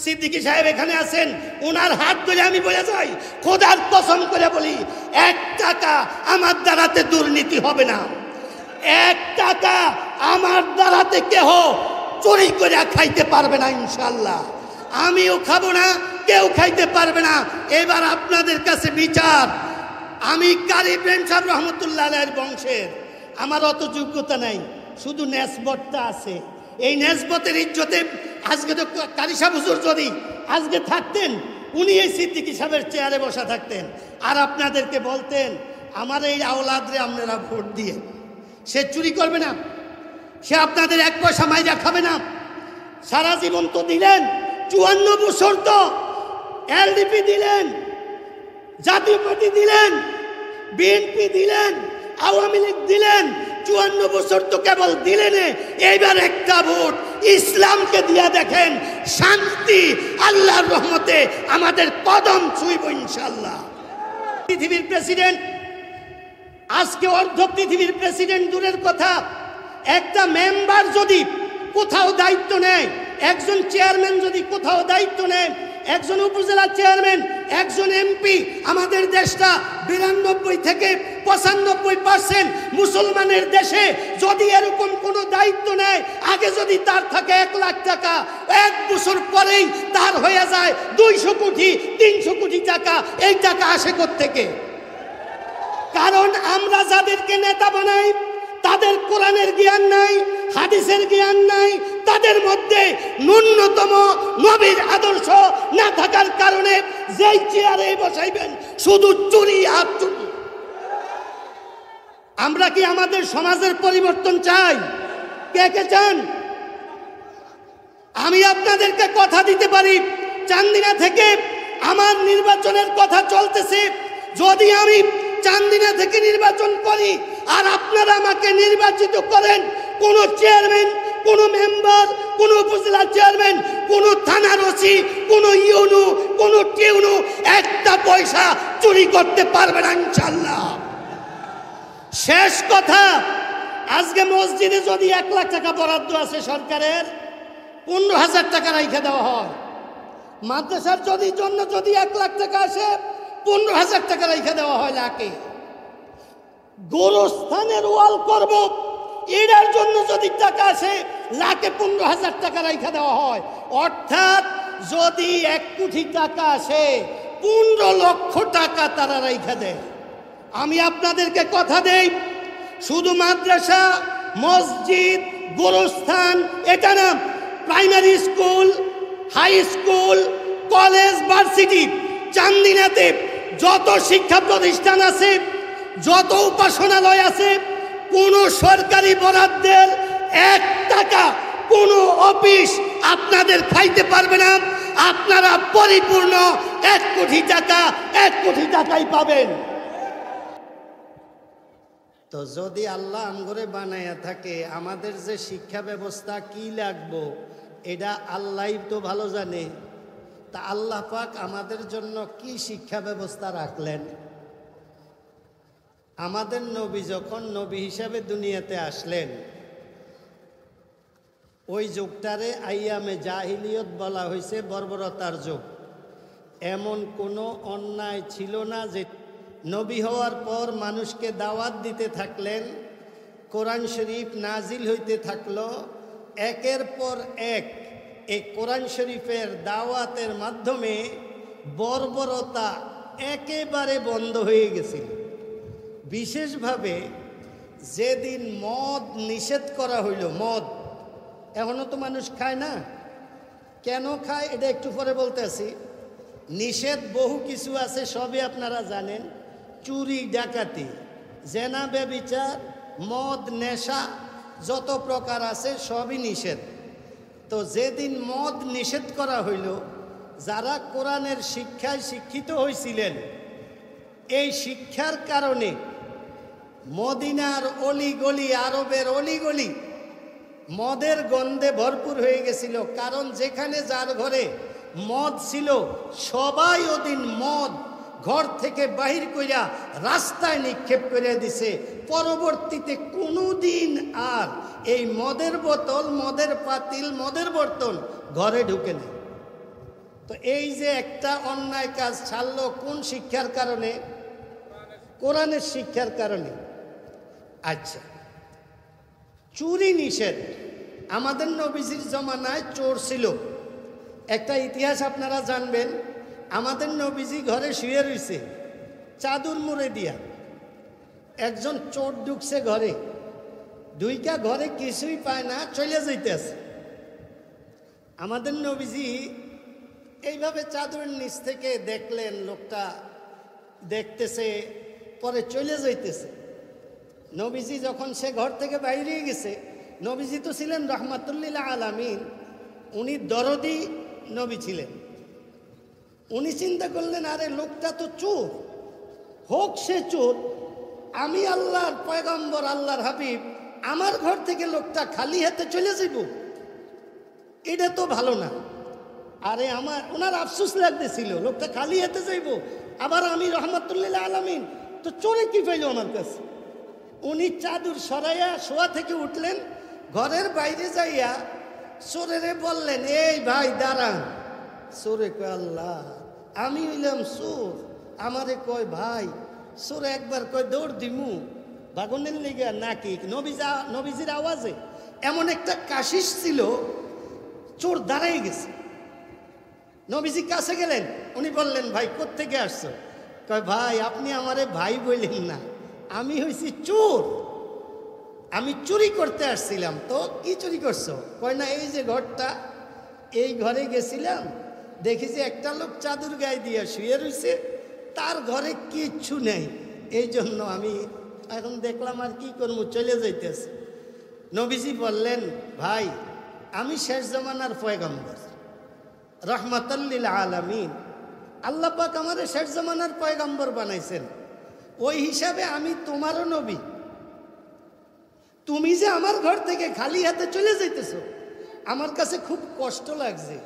সিদ্দিকী সাহেব এখানে আছেন, ওনার হাত ধরে আমি বলে যাই, খোদার কসম করে বলি, 1 টাকা আমার দ্বারাতে দুর্নীতি হবে না, 1 টাকা আমার দ্বারাতে কেহ চুরি করে খাইতে পারবে না ইনশাল্লাহ। আমিও খাবো না, কেউ খাইতে পারবে না। এবার আপনাদের কাছে বিচার, আমি কারি প্রেম সাহেব রহমতুল্লাহ আলাইহির বংশের, আমার অত যোগ্যতা নাই, শুধু নেসবতটা আছে। এই নেসবতের ইজ্জতে আজকে তো কারি সাহেব হুজুর যদি আজকে থাকতেন, উনি এই সিদ্দিকী সাহেবের চেয়ারে বসা থাকতেন, আর আপনাদেরকে বলতেন আমার এই আওলাদরে আপনারা ভোট দিয়ে, সে চুরি করবে না, সে আপনাদের 1 পয়সা মাইরা খাবে না। সারা জীবন তো দিলেন, 54 বছর তো এলডিপি দিলেন, জাতীয় পার্টি দিলেন, বিএনপি দিলেন, আওয়ামী লীগ দিলেন, 54 বছর তো কেবল দিলেন। এইবার একটা ভোট ইসলামকে দিয়া দেখেন, শান্তি আল্লাহর রহমতে আমাদের কদম ছুঁইব ইনশাল্লাহ। পৃথিবীর প্রেসিডেন্ট, আজকে অর্ধ পৃথিবীর প্রেসিডেন্ট দূরের কথা, একটা মেম্বার যদি কোথাও দায়িত্ব নেয়, একজন চেয়ারম্যান যদি কোথাও দায়িত্ব নেয়, একজন উপজেলা চেয়ারম্যান, একজন এমপি, আমাদের দেশটা 92 থেকে 95% মুসলমানের দেশে, যদি এরকম কোনো দায়িত্ব নেয়, আগে যদি তার থাকে 1 লাখ টাকা, 1 বছর পরেই তার হয়ে যায় 200 কোটি 300 কোটি টাকা। এই টাকা আসে কোত্থেকে? কারণ আমরা যাদেরকে নেতা বানাই তাদের কোরআনের জ্ঞান নাই, হাদিসের জ্ঞান নাই, তাদের মধ্যে ন্যূনতম নবীর আদর্শ না থাকার কারণে যেই চেয়ারে বসাইবেন শুধু চুরি আর চুরি। আমরা কি আমাদের সমাজের পরিবর্তন চাই? কে কে চান? আমি আপনাদেরকে কথা দিতে পারি, চান্দিনা থেকে আমার নির্বাচনের কথা চলতেছে, যদি আমি চান্দিনা থেকে নির্বাচন করি আর আপনারা আমাকে নির্বাচিত করেন, কোন চেয়ারম্যান, কোন মেম্বার, কোন উপজেলা চেয়ারম্যান, কোন থানার ওসি, কোন ইউনো, কোন টিউনো 1টা পয়সা চুরি করতে পারবে না ইনশাআল্লাহ। শেষ কথা, আজকে মসজিদে যদি 1 লাখ টাকা বরাদ্দ আছে সরকারের, 15,000 টাকা রাইখে দেওয়া হয়। মাদ্রাসার জন্য যদি 1 লাখ টাকা আসে, 15,000 টাকা রাইখে দেওয়া হয় লাখে। গোরস্থানের ওয়াল করব, এটার জন্য যদি টাকা আসে, লাখে 15,000 টাকা রাইখে দেওয়া হয়। অর্থাৎ যদি 1 কোটি টাকা আসে, 15 লক্ষ টাকা তারা রাইখে দেয়। আমি আপনাদেরকে কথা দেই, শুধু মাদ্রাসা, মসজিদ, গোরস্থান এটা না, primary school, high school, college, varsity, চান্দিনাতে যত শিক্ষা প্রতিষ্ঠান আছে, যত উপাসনালয় আছে, কোন সরকারি বরাদ্দের 1 টাকা কোন অফিস আপনাদের খাইতে পারবে না। আপনারা পরিপূর্ণ 1 কোটি টাকা 1 কোটি টাকাই পাবেন। তো যদি আল্লাহ আমগরে বানায়া থাকে, আমাদের যে শিক্ষা ব্যবস্থা কি লাগবো এটা আল্লাহই তো ভালো জানে। তা আল্লাহ পাক আমাদের জন্য কি শিক্ষা ব্যবস্থা রাখলেন? আমাদের নবী যখন নবী হিসাবে দুনিয়াতে আসলেন, ওই যুগটারে আইয়ামে জাহিলিয়ত বলা হয়েছে, বর্বরতার যুগ। এমন কোনো অন্যায় ছিল না যে নবী হওয়ার পর মানুষকে দাওয়াত দিতে থাকলেন, কোরআন শরীফ নাজিল হইতে থাকলো, একের পর এক এই কোরআন শরীফের দাওয়াতের মাধ্যমে বর্বরতা একেবারে বন্ধ হয়ে গেছিল। বিশেষভাবে যেদিন মদ নিষেধ করা হইল, মদ এখনো তো মানুষ খায় না, কেন খায় এটা একটু পরে বলতেছি। নিষেধ বহু কিছু আছে, সবই আপনারা জানেন, চুরি, ডাকাতি, জেনা, ব্যভিচার, মদ, নেশা, যত প্রকার আছে সবই নিষেধ। তো যেদিন মদ নিষেধ করা হইল, যারা কোরআনের শিক্ষায় শিক্ষিত হয়েছিলেন, এই শিক্ষার কারণে মদিনার অলিগলি, আরবের অলিগলি মদের গন্ধে ভরপুর হয়ে গেছিল। কারণ যেখানে যার ঘরে মদ ছিল, সবাই ওদিন মদ ঘর থেকে বাহির কইরা রাস্তায় নিক্ষেপ করে দিছে। পরবর্তীতে কোনোদিন আর এই মদের বোতল, মদের পাতিল, মদের বর্তন ঘরে ঢুকে নেই। তো এই যে একটা অন্যায় কাজ ছাড়লো কোন শিক্ষার কারণে? কোরআনের শিক্ষার কারণে। আচ্ছা, চুরি নিষেধ। আমাদের নবীজির জমানায় চোর ছিল। একটা ইতিহাস আপনারা জানবেন, আমাদের নবীজি ঘরে শুয়ে রয়েছে চাদর মুড়ে দিয়া, একজন চোর ঢুকছে ঘরে, দুইটা ঘরে কিছুই পায় না, চলে যাইতেছে। আমাদের নবীজি এইভাবে চাদরের নিচ থেকে দেখলেন, লোকটা দেখতেছে, পরে চলে যাইতেছে। নবীজি যখন সে ঘর থেকে বাইরে গেছে, নবীজি তো ছিলেন রহমাতুল্লিল আলামিন, উনি দরদি নবী ছিলেন। উনি চিন্তা করলেন, আরে লোকটা তো চোর, হোক সে চোর, আমি আল্লাহর পয়গম্বর, আল্লাহর হাবিব, আমার ঘর থেকে লোকটা খালি হাতে চলে যাব, এটা তো ভালো না। আরে ওনার আফসোস লাগতেছিল, লোকটা খালি হাতে যাইব, আবার আমি রহমাতুল্লিল আলামিন, তো চোরে কি পাইল আমার কাছে। উনি চাদর সরাইয়া শোয়া থেকে উঠলেন, ঘরের বাইরে যাইয়া চোরেরে বললেন, এই ভাই দাঁড়ান। চোরে কয়, আল্লাহ আমি হইলাম চোর, আমারে কয় ভাই। চোরে একবার কয়, দৌড় দিমু বাগনের লেগে নাকি? নবীজির আওয়াজে এমন একটা কাশিস ছিল, চোর দাঁড়াই গেছে। নবীজি কাছে গেলেন, উনি বললেন, ভাই কোত্থেকে আসছো? কয়, ভাই আপনি আমারে ভাই বললেন না, আমি হইছি চোর, আমি চুরি করতে আসছিলাম। তো কি চুরি করছো? কয়, না এই যে ঘরটা, এই ঘরে গেছিলাম, দেখি যে একটা লোক চাদর গায়ে দিয়ে শুয়ে রয়েছে, তার ঘরে কিচ্ছু নেই, এই জন্য আমি এখন দেখলাম আর কি করবো, চলে যাইতেছে। নবীজি বললেন, ভাই আমি শেষ জমানার পয়গম্বর, রহমাতুল্লিল আলামিন, আল্লাহ পাক আমারে শেষ জমানার পয়গম্বর বানাইছেন, ওই হিসাবে আমি তোমারও নবী। তুমি যে আমার ঘর থেকে খালি হাতে চলে যাইতেছো, আমার কাছে খুব কষ্ট লাগছে।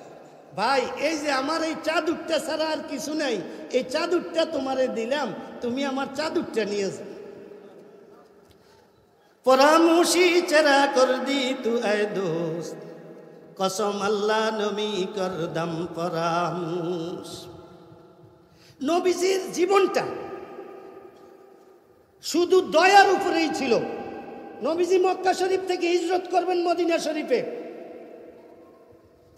ভাই এই যে আমার এই চাদরটা ছাড়া আর কিছু নাই, এই চাদরটা তোমারে দিলাম, তুমি আমার চাদরটা নিয়ে যাও। পরামর্শি চেরা কর দি তু এ দোস্ত, কসম আল্লাহ নবী করদম পরামর্শ। নবীজির জীবনটা শুধু দয়ার উপরেই ছিল। নবীজি মক্কা শরীফ থেকে হিজরত করবেন মদিনা শরীফে,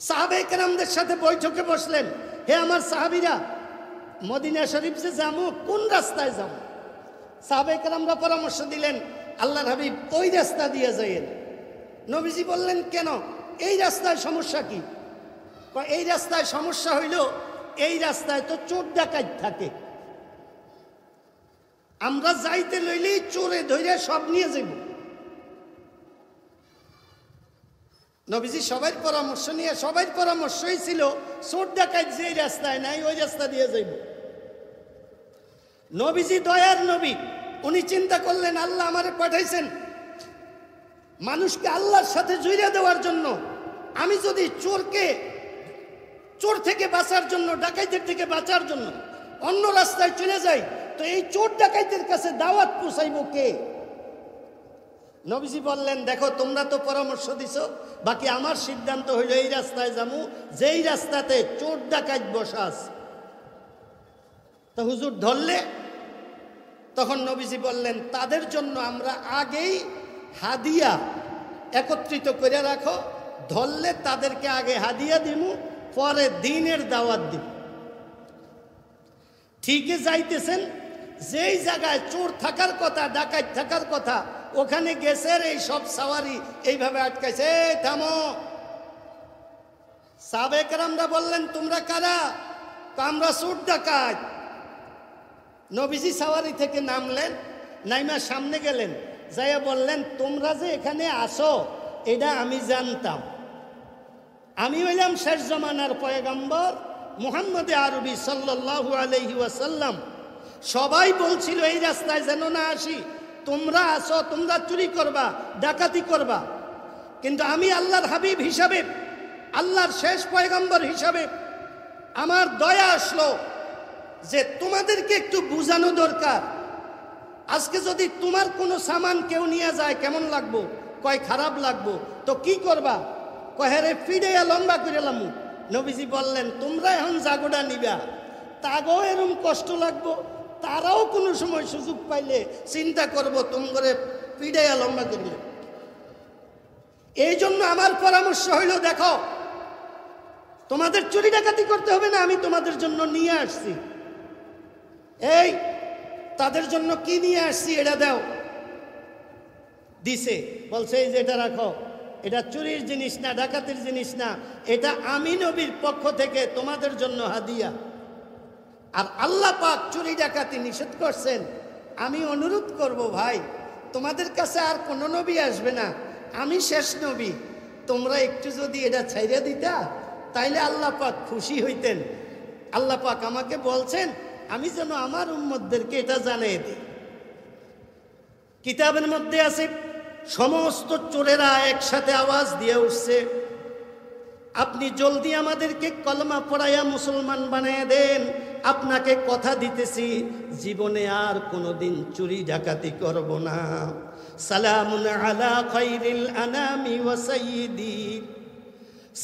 সাহাবায়ে কেরামদের সাথে বৈঠকে বসলেন, হে আমার সাহাবীরা, মদিনা শরীফ যে যাবো কোন রাস্তায় যাব? সাহাবায়ে কেরামরা পরামর্শ দিলেন, আল্লাহর হাবিব ওই রাস্তা দিয়ে যাইয়েন। নবীজি বললেন, কেন? এই রাস্তায় সমস্যা কি? এই রাস্তায় সমস্যা হইল, এই রাস্তায় তো চোর ডাকাত থাকে, আমরা যাইতে লইলেই চোরে ধরে সব নিয়ে যাব। নবীজি সবার পরামর্শ নিয়ে, সবার পরামর্শই ছিল চোর ডাকাত যে রাস্তায় নাই ওই রাস্তা দিয়ে যাইব। নবীজি দয়ার নবী, উনি চিন্তা করলেন, আল্লাহ আমারে পাঠাইছেন মানুষকে আল্লাহর সাথে জুড়ে দেওয়ার জন্য। আমি যদি চোর থেকে বাঁচার জন্য, ডাকাইতের থেকে বাঁচার জন্য অন্য রাস্তায় চলে যাই, তো এই চোর ডাকাইতের কাছে দাওয়াত পৌঁছাইব কে? নবীজি বললেন, দেখো তোমরা তো পরামর্শ দিছো, বাকি আমার সিদ্ধান্ত হইল এই রাস্তায় যাবো যেই রাস্তাতে চোর ডাকাত বসা আছে। তো হুজুর ধরলে? তখন নবীজি বললেন, তাদের জন্য আমরা আগেই হাদিয়া একত্রিত করে রাখো, ধরলে তাদেরকে আগে হাদিয়া দিমু, পরে দিনের দাওয়াত দিব। ঠিকই যাইতেছেন, যেই জায়গায় চোর থাকার কথা, ডাকাত থাকার কথা, ওখানে গেছে এই সব সাওয়ারি এইভাবে আটকাইছে, থামো। সাহাবায়ে কেরামরা বললেন, তোমরা কারা? আমরা চোর ডাকাত। নবীজি সাওয়ারি থেকে নামলেন, নাইমা সামনে গেলেন, যাইয়া বললেন, তোমরা যে এখানে আসো এটা আমি জানতাম, আমি হইলাম শেষ জমানার পয়গম্বর মুহাম্মদ আরবি সাল্লাল্লাহু আলাইহি ওয়াসাল্লাম। সবাই বলছিল এই রাস্তায় যেন না আসি, তোমরা আসো, তোমরা চুরি করবা, ডাকাতি করবা, কিন্তু আমি আল্লাহর হাবিব হিসাবে, আল্লাহর শেষ পয়গম্বর হিসাবে আমার দয়া আসলো যে তোমাদেরকে একটু বুঝানো দরকার। আজকে যদি তোমার কোনো সামান কেউ নিয়ে যায় কেমন লাগবো? কয় খারাপ লাগবো। তো কি করবা? কয় হ্যাঁ রে, ফিডাইয়া লম্বা করে লামু, নবীজি বললেন তোমরা এখন জাগোটা নিবা, তাগও এরম কষ্ট লাগবো, তারাও কোনো সময় সুযোগ পাইলে চিন্তা করবো তোমরে পিড়াইয়া লম্বা করলে। এই জন্য আমার পরামর্শ হইল, দেখো তোমাদের চুরি ডাকাতি করতে হবে না, আমি তোমাদের জন্য নিয়ে আসছি। এই তাদের জন্য কি নিয়ে আসছি এটা দাও। দিছে, বলছে এই যে এটা রাখো, এটা চুরির জিনিস না, ডাকাতির জিনিস না, এটা আমি নবীর পক্ষ থেকে তোমাদের জন্য হাদিয়া। আর আল্লাহ পাক চুরি ডাকাতি নিষেধ করছেন। আমি অনুরোধ করব ভাই, তোমাদের কাছে আর কোনো নবী আসবে না, আমি শেষ নবী, তোমরা একটু যদি এটা ছাইড়া দিতা তাইলে আল্লাহ পাক খুশি হইতেন। আল্লাহ পাক আমাকে বলছেন আমি যেন আমার উম্মতদেরকে এটা জানিয়ে দিই। কিতাবের মধ্যে আছে সমস্ত চোরেরা একসাথে আওয়াজ দিয়ে উঠছে, আপনি জলদি আমাদেরকে কলমা পড়াইয়া মুসলমান বানিয়ে দেন, আপনাকে কথা দিতেছি জীবনে আর কোনোদিন চুরি ডাকাতি করব না। সালামুন আলা খায়রিল আনামি ওয়া সাইয়্যিদি,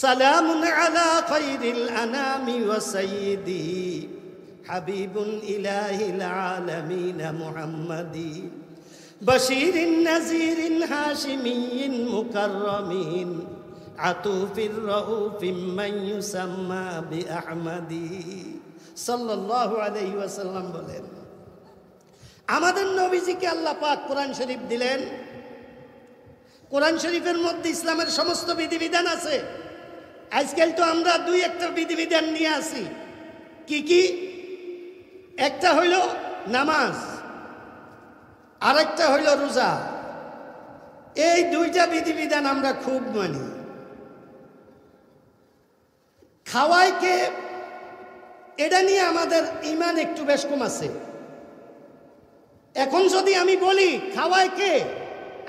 সালামুন আলা খায়রিল আনামি ওয়া সাইয়্যিদি হাবিবুন ইলাহিল আলামিন মুহাম্মাদি বশীরিন নাযীরিন হাশিমিয়্যিন মুকাররামিন আতুফির রাউফিম মান ইউসাম্মা বিআহমাদি সাল্লাল্লাহু আলাইহি ওয়াসাল্লাম বলেন, আমাদের নবীজিকে আল্লাহ পাক কোরআন শরীফ দিলেন। কোরআন শরীফের মধ্যে ইসলামের সমস্ত বিধিবিধান আছে। আজকাল তো আমরা দুই একটা বিধিবিধান নিয়ে আসি। কি কি? একটা হইল নামাজ, আরেকটা হইল রোজা। এই দুইটা বিধিবিধান আমরা খুব মানি। খাওয়াইকে, এটা নিয়ে আমাদের ঈমান একটু বেশ কম আছে। এখন যদি আমি বলি খাওয়াইকে,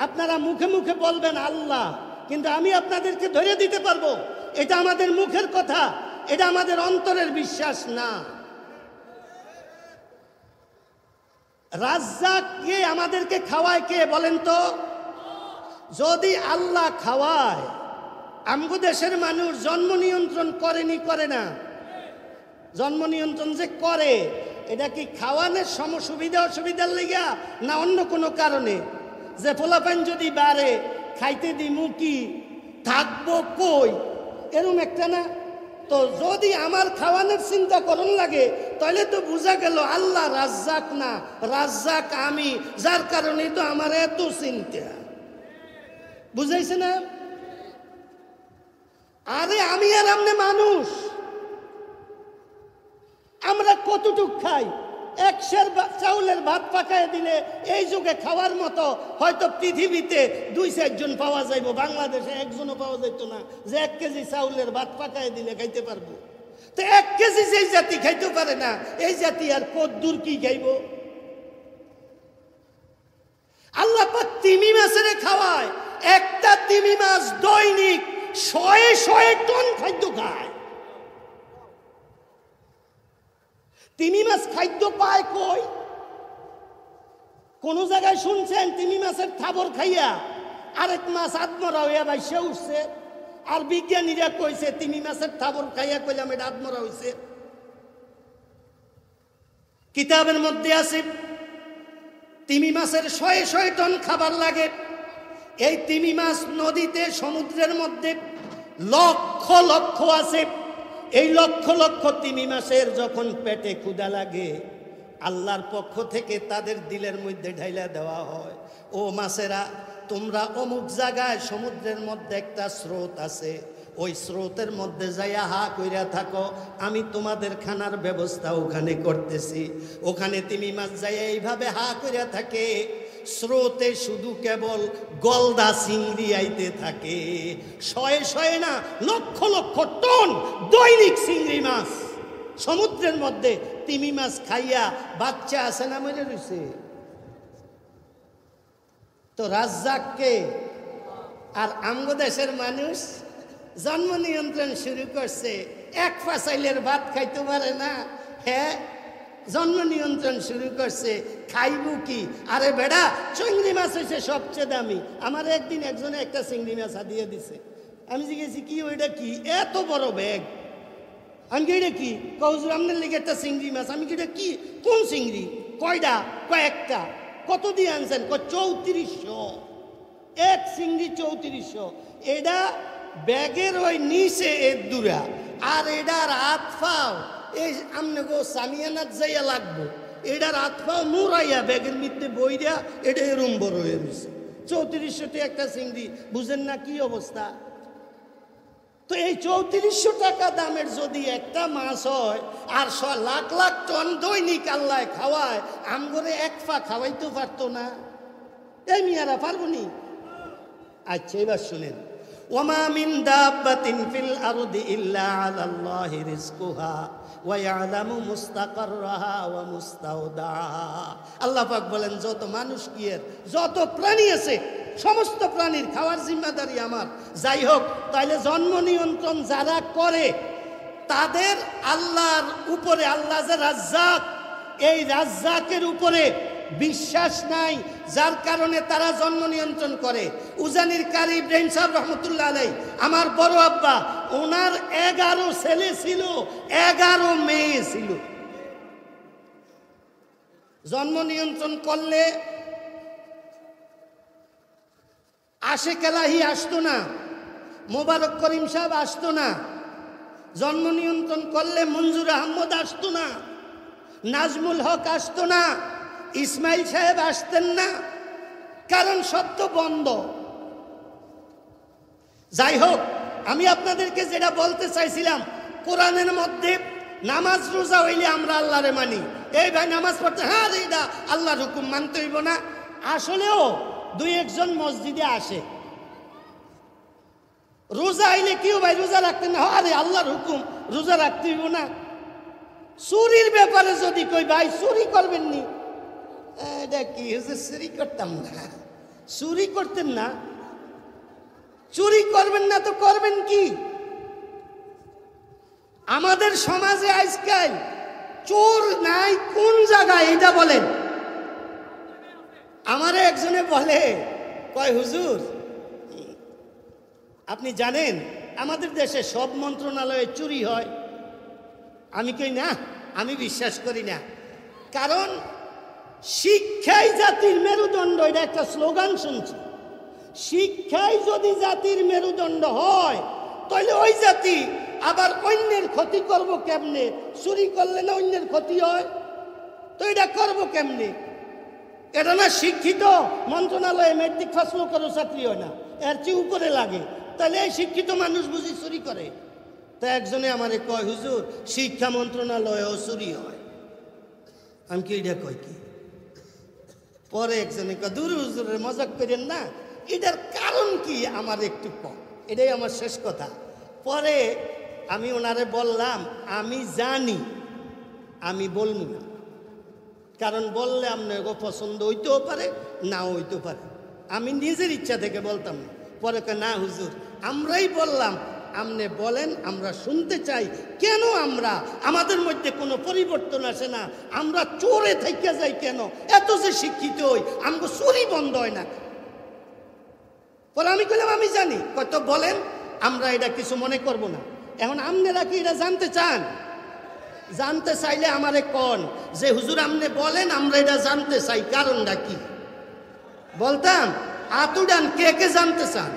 আপনারা মুখে মুখে বলবেন আল্লাহ, কিন্তু আমি আপনাদেরকে ধরে দিতে পারবো এটা আমাদের মুখের কথা, এটা আমাদের অন্তরের বিশ্বাস না। রাজ্জাক কে আমাদেরকে খাওয়ায় কে বলেন তো? যদি আল্লাহ খাওয়ায়, আমগো দেশের মানুষ জন্ম নিয়ন্ত্রণ করেনি, করে না? জন্ম নিয়ন্ত্রণ যে করে, এটা কি খাওয়ানোর সুবিধা অসুবিধার লেগা না অন্য কোনো কারণে? যে পোলাপান যদি বাড়ে খাইতে দিমু কি, থাকবো কই, এরম একটা না? তো যদি আমার খাওয়ানোর চিন্তা করন লাগে তাহলে তো বোঝা গেল আল্লাহ রাজ্জাক না, রাজ্জাক আমি, যার কারণে তো আমার এত চিন্তা। বুঝাইছে না? আরে আমি আর আমনে মানুষ, আমরা কতটুক খাই? 100 চাউলের ভাত পাকায় দিলে এই যুগে খাওয়ার মতো হয়তো পৃথিবীতে 2-4 জন পাওয়া যাইব, বাংলাদেশে একজনও পাওয়া যাইত না যে 1 কেজি চাউলের ভাত পাকায় দিলে খাইতে পারবো। তো 1 কেজি যেই জাতি খাইতে পারে না, এই জাতি আর কদ্দুর কি খাইব? আল্লাহ পাক তিমি মাছের খাওয়ায়, একটা তিমি মাছ দৈনিক 100 টন খাদ্য খায়। তিমি মাছ খাদ্য পায় কই? কোন জায়গায় শুনছেন তিমি মাছের থাবর খাইয়া আরেক মাছ আত্মরা হইয়া ভাইসা উঠছে? আর বিজ্ঞানীরা কইছে তিমি মাছের থাবর খাইয়া কইলাম এটা আত্মরা হইছে। কিতাবের মধ্যে আছে তিমি মাছের 100 টন খাবার লাগে। এই তিমি মাছ নদীতে, সমুদ্রের মধ্যে লক্ষ লক্ষ আছে। এই লক্ষ লক্ষ তিমি মাছের যখন পেটে ক্ষুধা লাগে, আল্লাহর পক্ষ থেকে তাদের দিলের মধ্যে ঢাইলা দেওয়া হয়, ও মাছেরা তোমরা অমুক জায়গায় সমুদ্রের মধ্যে একটা স্রোত আছে, ওই স্রোতের মধ্যে যাইয়া হা কইরা থাকো, আমি তোমাদের খানার ব্যবস্থা ওখানে করতেছি। ওখানে তিমি মাছ যাইয়া এইভাবে হা কইরা থাকে, স্রোতে শুধু কেবল গলদা চিংড়ি আইতে থাকে। 100 না, লক্ষ লক্ষ টন দৈনিক চিংড়ি মাছ সমুদ্রের মধ্যে তিমি মাছ খাইয়া বাচ্চা আছে না মরে রয়েছে। তো রাজ্জাককে, আর আমগো দেশের মানুষ জন্ম নিয়ন্ত্রণ শুরু করছে। 1 পা চাইলের ভাত খাইতে পারে না, হ্যাঁ জন্ম নিয়ন্ত্রণ শুরু করছে। খাইবো কি? আরে বেড়া, চিংড়ি মাছ হয়েছে সবচেয়ে দামি। আমার একদিন একজনে একটা চিংড়ি মাছ হাতিয়ে দিছে। আমি জিজ্ঞেসি কি ওইটা কি? এত বড় ব্যাগ, আমি কি এটা কি কৌজুর আপনার লেগে একটা চিংড়ি মাছ, আমি কি এটা কি কোন চিংড়ি, কয়টা, কয়েকটা, কত দিয়ে আনছেন, 3400, এক চিংড়ি 3400। এটা ব্যাগের ওই নিচে এর দূরা, আর এটার হাত পাও এই আমনে গো সামিয়ানাত যাইয়া লাগবো, এটার হাত পাও মুরাইয়া ব্যাগের মধ্যে বইরা এটা এরম বড় হয়ে রয়েছে। 3400 একটা চিংড়ি, বুঝেন না কি অবস্থা? তো এই 3400 টাকা দামের যদি একটা মাছ হয় আর লাখ লাখ টন দৈনিক আল্লাহ খাওয়ায়, আমগরে এক পা খাওয়াইতে পারতো না? এই মিয়ারা পারবো নি? আচ্ছা এবার শুনেন, ওয়ামা মিন দাব্বাতিন ফিল আরদি ইল্লা আলাল্লাহি রিজকুহা ওয়া ইয়ালামু মুস্তাকাররাহা ওয়া মুস্তাওদাহা। আল্লাহ পাক বলেন যত মানুষ কি এর যত প্রাণী আছে সমস্ত প্রাণীর খাওয়ার জিম্মাদারি আমার। যাই হোক, তাইলে জন্ম নিয়ন্ত্রণ যারা করে তাদের আল্লাহর উপরে, আল্লাহ যে রাজ্জাক, এই রাজ্জাকের উপরে বিশ্বাস নাই, যার কারণে তারা জন্ম নিয়ন্ত্রণ করে। উজানির কারি ইব্রাহিম সাহেব রহমতুল্লাহ আলাই, আমার বড় আব্বা, ওনার 11 ছেলে ছিল, 11 মেয়ে ছিল। জন্ম নিয়ন্ত্রণ করলে আশেক এলাহি আসতো না, মোবারক করিম সাহেব আসতো না। জন্ম নিয়ন্ত্রণ করলে মঞ্জুর আহমদ আসতো না, নাজমুল হক আসতো না, ইসমাইল সাহেব আসতেন না, কারণ সব তো বন্ধ। যাই হোক, আমি আপনাদেরকে যেটা বলতে চাইছিলাম, কোরআনের মধ্যে নামাজ রোজা হইলে আমরা আল্লাহরে মানি। এই ভাই নামাজ পড়তে, হ্যাঁ এইটা আল্লাহর হুকুম মানতে হইব না। আসলেও 2-1 মসজিদে আসে, রোজা আইলে কেউ ভাই রোজা রাখতেন না, আরে আল্লাহর হুকুম রোজা রাখতে হইব না। চুরির ব্যাপারে যদি কই ভাই চুরি করবেন নি, এটা কি চুরি করতাম না, চুরি করতেন না, চুরি করবেন না তো করবেন কি? আমাদের সমাজে আজকাল চোর নাই কোন জায়গায় এটা বলেন? আমারে একজনে বলে, কয় হুজুর আপনি জানেন আমাদের দেশে সব মন্ত্রণালয়ে চুরি হয়? আমি কই না, আমি বিশ্বাস করি না। কারণ শিক্ষাই জাতির মেরুদণ্ড, এটা একটা স্লোগান শুনছি। শিক্ষাই যদি জাতির মেরুদণ্ড হয়, তাহলে ওই জাতি আবার অন্যের ক্ষতি করব কেমনে? চুরি করলে না অন্যের ক্ষতি হয়, তো এটা করবো কেমনে? এটা না শিক্ষিত মন্ত্রণালয়ে মেট্রিক পাস করো চাকরি হয় না, এর চেয়ে উপরে লাগে, তাহলে এই শিক্ষিত মানুষ বুঝি চুরি করে? তা একজনে আমারে কয়, হুজুর শিক্ষা মন্ত্রণালয়েও চুরি হয়। আমি কি এটা কই কি? পরে একজনে কয়, দূর হুজুরের মজাক করেন না, এটার কারণ কি আমার একটু কম, এটাই আমার শেষ কথা। পরে আমি ওনারে বললাম, আমি জানি, আমি বলবো না, কারণ বললে আপনার পছন্দ হইতেও পারে না হইতেও পারে, আমি নিজের ইচ্ছা থেকে বলতাম না। পরে না হুজুর আমরাই বললাম, আপনি বলেন, আমরা শুনতে চাই। কেন আমরা, আমাদের মধ্যে কোনো পরিবর্তন আসে না? আমরা চোরে থেকে যাই কেন? এত যে শিক্ষিত হই, আমাকে চুরি বন্ধ হয় না। পরে আমি বললাম আমি জানি। কত বলেন, আমরা এটা কিছু মনে করব না। এখন আপনারা কি এটা জানতে চান? জানতে চাইলে আমারে কোন যে হুজুর আপনি বলেন, আমরা এটা জানতে চাই, কারণটা কি? বলতাম আতুডান কে কে জানতে চান?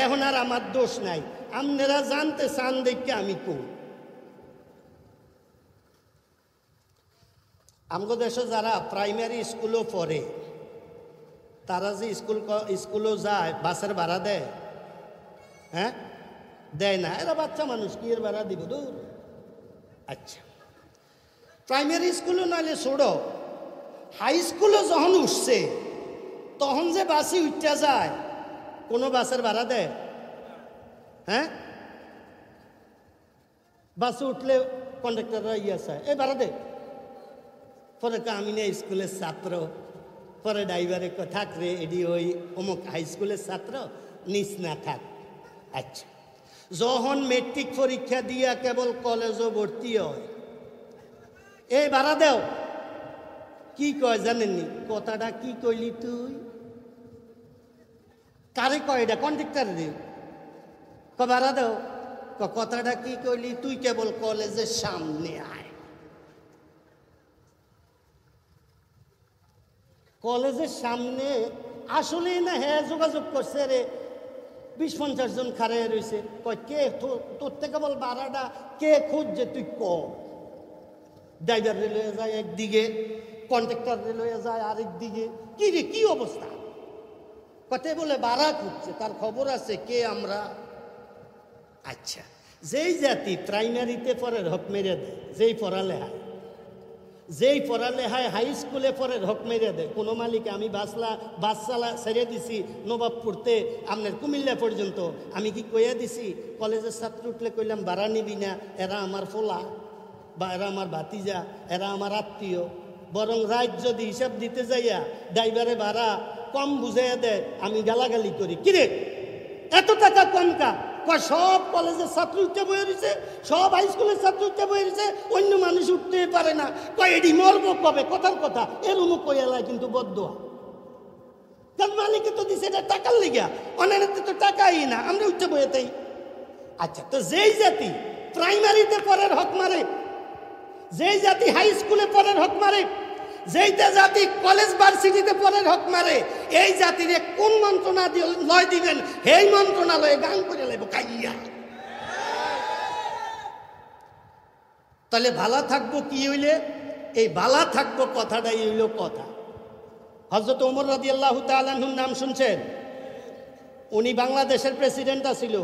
এখন আর আমার দোষ নাই, আপনারা জানতে চান দেখে আমি কই। আমগো দেশে যারা প্রাইমারি স্কুলও পড়ে, তারা যে স্কুলও যায়, বাসের ভাড়া দেয়? হ্যাঁ, দেয় না। এরা বাচ্চা মানুষ, কি এর ভাড়া দিব? দূর। আচ্ছা, প্রাইমারি স্কুলও নাহলে ছোড়ো, হাই স্কুলও যখন উঠছে তখন যে বাসে উঠতে যায়, কোনো বাসের ভাড়া দেয়? হ্যাঁ, বাসে উঠলে কন্ডাক্টররা চায়, এই ভাড়া দে। পরে আমি না স্কুলের ছাত্র। পরে ড্রাইভারে থাক রে, এডি ওই অমুক হাই স্কুলের ছাত্র, নিস না থাক। আচ্ছা, যখন মেট্রিক পরীক্ষা দিয়া কেবল কলেজও ভর্তি হয়, এই ভাড়া দেও। কি কয় জানেননি? কথাটা কি কইলি তুই? কারে কয় এটা? কন্ডাক্টর রে। ভাড়া দেও। কথাটা কি কইলি, তুই কেবল কলেজের সামনে আয়। কলেজের সামনে আসলে না, হ্যাঁ যোগাযোগ করছে রে, 20-50 জন খাড়াই রয়েছে। কয় কে তোর থেকে বল ভাড়াটা কে খুঁজছে তুই ক। ড্রাইভার রেলওয়ে যায় একদিকে, কন্ট্রাক্টর রেলওয়ে যায় আরেক দিকে। কি রে কি অবস্থা? কতে বলে ভাড়া খুঁজছে, তার খবর আছে কে আমরা। আচ্ছা, যেই জাতি প্রাইমারিতে পরে হক মেরে দেয়, যেই পড়ালেখায় হাই স্কুলে পরে হক মেরে দেয়, কোনো মালিক, আমি বাস চালা ছেড়ে দিছি নবাবপুরতে আপনার কুমিল্লা পর্যন্ত, আমি কি কইয়া দিছি কলেজের ছাত্র উঠলে কইলাম ভাড়া নিবি না, এরা আমার ফোলা বা এরা আমার ভাতিজা, এরা আমার আত্মীয়। বরং রাত যদি হিসাব দিতে যাইয়া ড্রাইভারে ভাড়া কম বুঝাইয়া দেয়, আমি গালাগালি করি, কিরে এত টাকা কম কা? সব কলেজের ছাত্র উঠতে বয়ে রয়েছে, সব হাই স্কুলের ছাত্র উঠতে বয়ে রয়েছে, অন্য মানুষ উঠতে পারে না। কয় এটি মরব কবে? কথার কথা এরম কইয়ালায় কিন্তু বদদোয়া। কারণ মালিকে তো দিছে এটা টাকার লিগা, অনেকে তো টাকাই না, আমরা উঠতে বয়েতেই। আচ্ছা, তো যেই জাতি প্রাইমারিতে পড়ার হক মারে, যেই জাতি হাই স্কুলে পড়ার হক মারে, যেইটা জাতি কলেজ ভার্সিটিতে পড়ার হক মারে, এই জাতির কোন মন্ত্রণালয় দিবেন? এই মন্ত্রণালয়ে গান করে লাগবো কাইয়া। তাহলে ভালা থাকবো কি হইলে? এই ভালা থাকবো কথাটাই হইল কথা। হযরত ওমর রাদিয়াল্লাহু তাআলা আনহুর নাম শুনছেন? উনি বাংলাদেশের প্রেসিডেন্ট ছিল,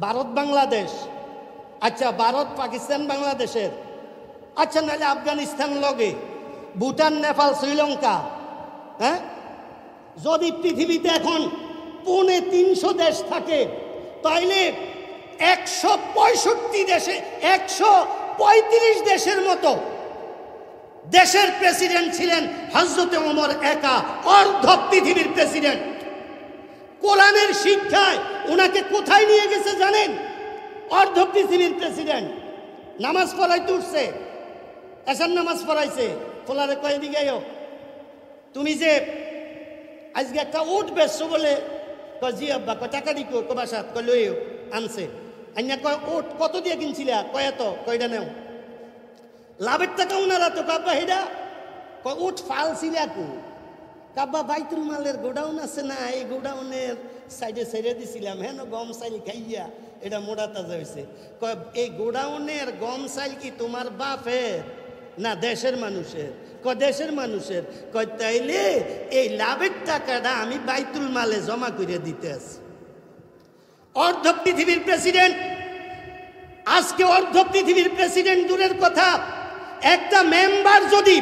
ভারত বাংলাদেশ। আচ্ছা, ভারত পাকিস্তান বাংলাদেশের, আচ্ছা নাহলে আফগানিস্তান লগে, ভুটান, নেপাল, শ্রীলঙ্কা। হ্যাঁ, যদি পৃথিবীতে এখন 350 দেশ থাকে, তাইলে 165 দেশে 135 দেশের মতো দেশের প্রেসিডেন্ট ছিলেন হযরত ওমর একা, অর্ধ পৃথিবীর প্রেসিডেন্ট। কোরআনের শিক্ষায় ওনাকে কোথায় নিয়ে গেছে জানেন? অর্ধ পৃথিবীর প্রেসিডেন্ট। নামাজ পড়াইতে উঠছে, এসার নামাজ পড়াইছে, ফোলারে কয়ে দিকে তুমি যে আজকে একটা উঠ বেচছো বলে, জি আব্বা, টাকা দি বাসাত লই আনছে। আইনা কয় উঠ কত দিয়ে কিনছিলা? কয় এত। কয়টা নেও? লাভের টাকা উনারা তো কাব্বা হেডা কয় উঠ ফালছিলা কো? কাব্বা বাইতুল মালের গোডাউন আছে না, এই গোডাউনের সাইডে ছেড়ে দিছিলাম, হ্যাঁ গম চাইল খাইয়া এটা মোড়া তাজা হয়েছে। কয় এই গোডাউনের গম চাইল কি তোমার বাপের না দেশের মানুষের? কয় দেশের মানুষের। কয় তাইলে এই লাভের টাকাটা আমি বাইতুল মালে জমা করে দিতে আছি। অর্ধ পৃথিবীর প্রেসিডেন্ট, আজকে অর্ধ পৃথিবীর প্রেসিডেন্ট দূরের কথা, একটা মেম্বার যদি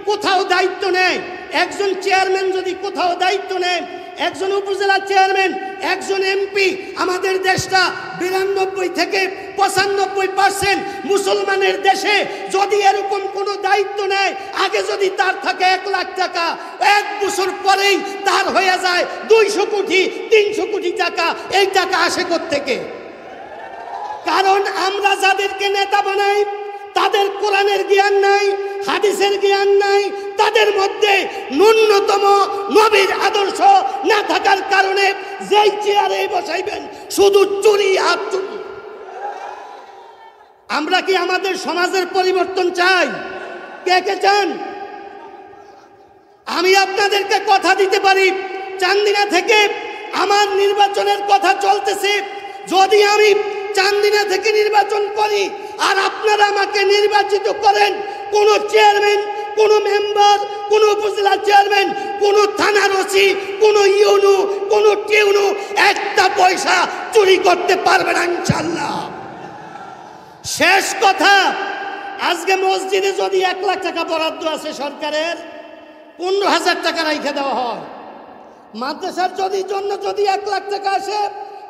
কোথাও দায়িত্ব নেয়, একজন চেয়ারম্যান যদি কোথাও দায়িত্ব নেয়, একজন উপজেলা চেয়ারম্যান, একজন এমপি, আমাদের দেশটা 92 থেকে 95% মুসলমানের দেশে, যদি এরকম কোনো দায়িত্ব নেয়, আগে যদি তার থাকে 1 লাখ টাকা, 1 বছর পরেই তার হয়ে যায় 200 কোটি 300 কোটি টাকা। এই টাকা আসে কোত্থেকে? কারণ আমরা যাদেরকে নেতা বানাই তাদের কোরআনের জ্ঞান নাই, হাদিসের জ্ঞান নাই, তাদের মধ্যে ন্যূনতম নবীর আদর্শ না থাকার কারণে যেই চেয়ারে বসাইবেন শুধু চুরি আর চুরি। আমরা কি আমাদের সমাজের পরিবর্তন চাই? কে কে চান? আমি আপনাদেরকে কথা দিতে পারি, চান্দিনা থেকে আমার নির্বাচনের কথা চলতেছে। যদি আমি চান্দিনা থেকে নির্বাচন করি আর আপনারা আমাকে নির্বাচিত করেন, কোন চেয়ারম্যান, কোন মেম্বার, কোন উপজেলা চেয়ারম্যান, কোন থানার ওসি, কোন ইউনো, কোন টিউনো একটা পয়সা চুরি করতে পারবে না ইনশাআল্লাহ। শেষ কথা, আজকে মসজিদে যদি 1 লাখ টাকা বরাদ্দ আছে সরকারের, 15,000 টাকা রাইখে দেওয়া হয়। মাদ্রাসার জন্য যদি 1 লাখ টাকা আসে,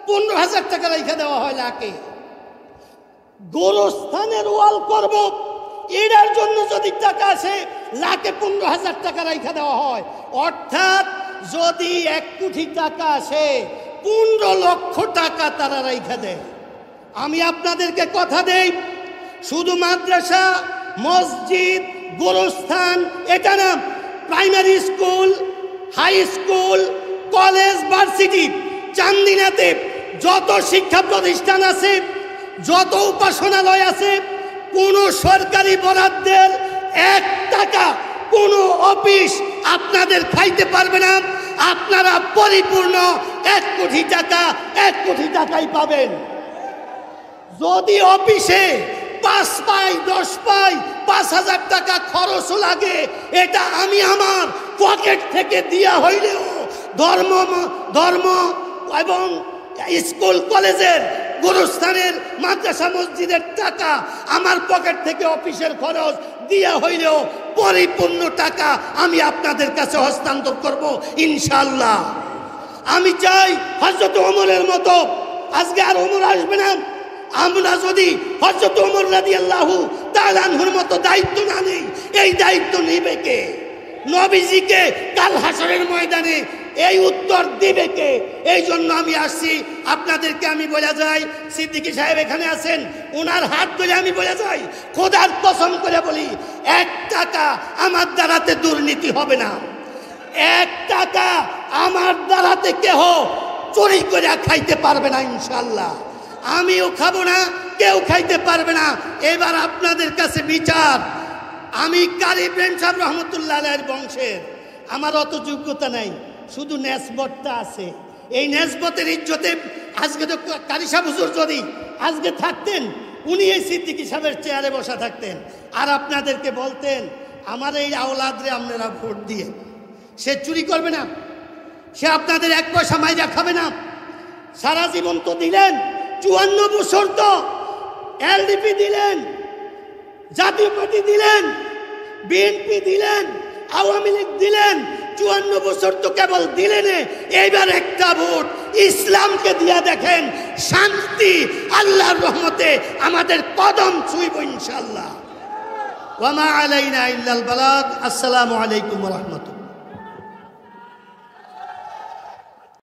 15,000 টাকা রাইখে দেওয়া হয় লাখে। গোরস্থানের ওয়াল করব, এটার জন্য যদি টাকা আসে, লাখে 15,000 টাকা রাইখে দেওয়া হয়। অর্থাৎ যদি 1 কোটি টাকা আসে, 15 লক্ষ টাকা তারা রাইখে দেয়। আমি আপনাদেরকে কথা দেই, শুধু মাদ্রাসা, মসজিদ, গোরস্থান এটা না, primary school, high school, college, varsity, চান্দিনাতে যত শিক্ষা প্রতিষ্ঠান আছে যত উপাসনালয় আছে কোন সরকারি বরাদ্দের 1 টাকা কোন অফিস আপনাদের খাইতে পারবে না। আপনারা পরিপূর্ণ 1 কোটি টাকা 1 কোটি টাকাই পাবেন। যদি অফিসে 5 পাই 10 পাই 5,000 টাকা খরচও লাগে, এটা আমি আমার পকেট থেকে দেয়া হইলেও ধর্ম এবং স্কুল কলেজের গুরুস্থানের মাদ্রাসা মসজিদের টাকা আমার পকেট থেকে অফিসের খরচ দেয়া হইলেও পরিপূর্ণ টাকা আমি আপনাদের কাছে হস্তান্তর করব ইনশাআল্লাহ। আমি চাই হযরত ওমরের মতো, আজকে আর ওমর আসবে না, আমরা যদি হযরত ওমর রাদিয়াল্লাহু তাআলা আনহুর মতো দায়িত্ব না নেই, এই দায়িত্ব নেবে কে? নবীজিকে কাল হাসরের ময়দানে এই উত্তর দিবে কে? এই জন্য আমি আসছি আপনাদেরকে। আমি বলে যাই, সিদ্দিকী সাহেব এখানে আছেন, ওনার হাত ধরে আমি বলে যাই, খোদার কসম করে বলি, 1 টাকা আমার দ্বারাতে দুর্নীতি হবে না। 1 টাকা আমার দ্বারাতে কেহ চুরি করে খাইতে পারবে না ইনশাআল্লাহ। আমিও খাবো না, কেউ খাইতে পারবে না। এবার আপনাদের কাছে বিচার। আমি কারি ইব্রাহিম সাহেব রহমতুল্লাহ আলাইহির বংশের, আমার অত যোগ্যতা নাই, শুধু নেসবতটা আছে। এই নেসবতের ইজ্জতে আজকে তো কারি সাহেব হুজুর যদি আজকে থাকতেন, উনি এই সিদ্দিকী সাহেবের চেয়ারে বসা থাকতেন, আর আপনাদেরকে বলতেন আমার এই আওলাদরে আপনারা ভোট দিয়ে, সে চুরি করবে না, সে আপনাদের 1 পয়সা মাইরা খাবে না। সারা জীবন তো দিলেন, 54 বছর তো এলডিপি দিলেন, জাতীয় পার্টি দিলেন, বিএনপি দিলেন, আওয়ামী লীগ দিলেন, 54 বছর তো কেবল দিলেন। এইবার একটা ভোট ইসলামকে দিয়া দেখেন, শান্তি আল্লাহর রহমতে আমাদের কদম ছুঁইব ইনশাআল্লাহ। ওয়া মা আলাইনা ইল্লাল বালাগ। আসসালামু আলাইকুম ওয়া রাহমাতুল্লাহ।